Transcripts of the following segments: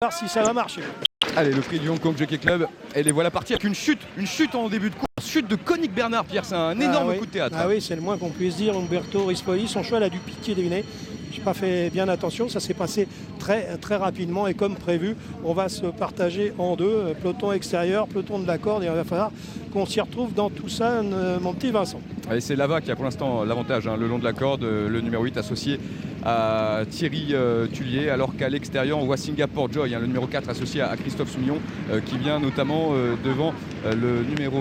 voir si ça va marcher. Allez, le prix du Hong Kong Jockey Club, et les voilà partis avec une chute en début de course. Chute de Koenig Bernard, Pierre, c'est un énorme coup de théâtre. Ah oui, c'est le moins qu'on puisse dire. Umberto Rispoli, son cheval a du piqué deviné. Je n'ai pas fait bien attention, ça s'est passé très rapidement et comme prévu, on va se partager en deux, peloton extérieur, peloton de la corde, et il va falloir qu'on s'y retrouve dans tout ça, mon petit Vincent. Allez, c'est Lava qui a pour l'instant l'avantage, le long de la corde, le numéro 8 associé à Thierry Tullier, alors qu'à l'extérieur on voit Singapore Joy, le numéro 4 associé à Christophe Soumillon, qui vient notamment devant le numéro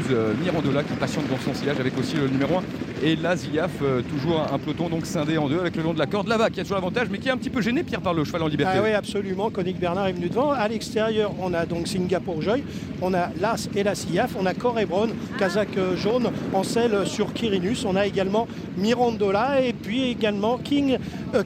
12 Mirandola qui patiente dans son sillage, avec aussi le numéro 1 et la Ziaf, toujours un peloton donc scindé en deux avec le long de la corde. Lava qui a toujours l'avantage mais qui est un petit peu gêné, Pierre, par le cheval en liberté. Ah oui, absolument, Koenig Bernard est venu devant. À l'extérieur on a donc Singapore Joy, on a l'As et la Ziaf, on a Corebron, Kazakh jaune en selle sur Quirinus, on a également Mirandola et puis également King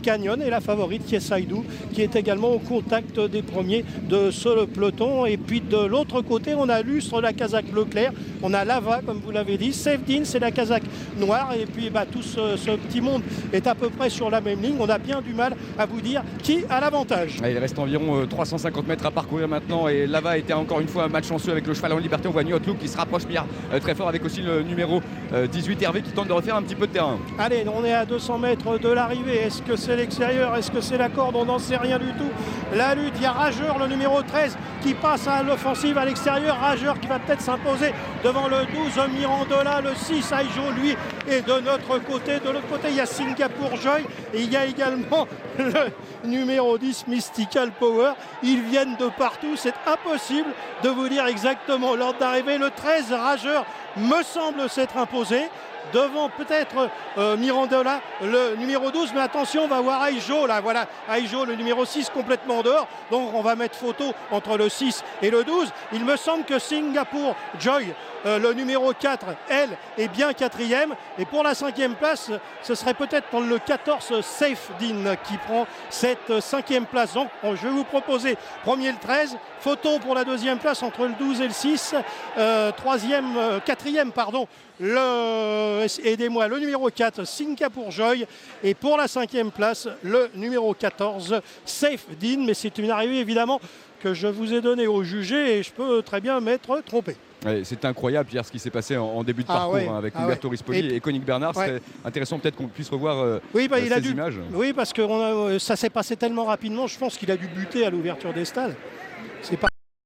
Canyon et la favorite qui est Saïdou, qui est également au contact des premiers de ce peloton. Et puis de l'autre côté on a Lustre, la Kazakh bleu clair, on a Lava comme vous l'avez dit, Sefdin c'est la Kazakh noire, et puis tout ce petit monde est à peu près sur la même ligne. On a bien du mal à vous dire qui a l'avantage. Il reste environ 350 mètres à parcourir maintenant, et Lava était encore une fois malchanceux avec le cheval en liberté. On voit New Outlook qui se rapproche bien très fort, avec aussi le numéro 18 Hervé qui tente de refaire un petit peu de terrain. Allez, on est à 200 mètres de l'arrivée. Est-ce que c'est l'extérieur? Est-ce que c'est la corde? On n'en sait rien du tout. La lutte, il y a Rageur, le numéro 13, qui passe à l'offensive à l'extérieur. Rageur qui va peut-être s'imposer devant le 12 Mirandola, le 6 Aijo, lui. Et de notre côté, de l'autre côté, il y a Singapore Joy. Et il y a également le numéro 10 Mystical Power. Ils viennent de partout. C'est impossible de vous dire exactement l'ordre d'arrivée. Le 13 Rageur me semble s'être imposé. Devant peut-être Mirandola, le numéro 12, mais attention, on va voir Aijo là, voilà, Aijo, le numéro 6 complètement dehors, donc on va mettre photo entre le 6 et le 12. Il me semble que Singapore Joy, le numéro 4, elle, est bien quatrième, et pour la 5e place, ce serait peut-être le 14 Safe Din qui prend cette 5e place. Donc je vais vous proposer premier le 13, photo pour la 2e place entre le 12 et le 6, 4e pardon, aidez-moi, le numéro 4 Singapore Joy, et pour la 5e place le numéro 14 Safe Din. Mais c'est une arrivée évidemment que je vous ai donnée au jugé et je peux très bien m'être trompé. Ouais, c'est incroyable, Pierre, ce qui s'est passé en début de parcours, avec Umberto Rispoli et Koenig Bernard. C'est intéressant peut-être qu'on puisse revoir ces images. Oui, parce que ça s'est passé tellement rapidement, je pense qu'il a dû buter à l'ouverture des stalles. C'est pas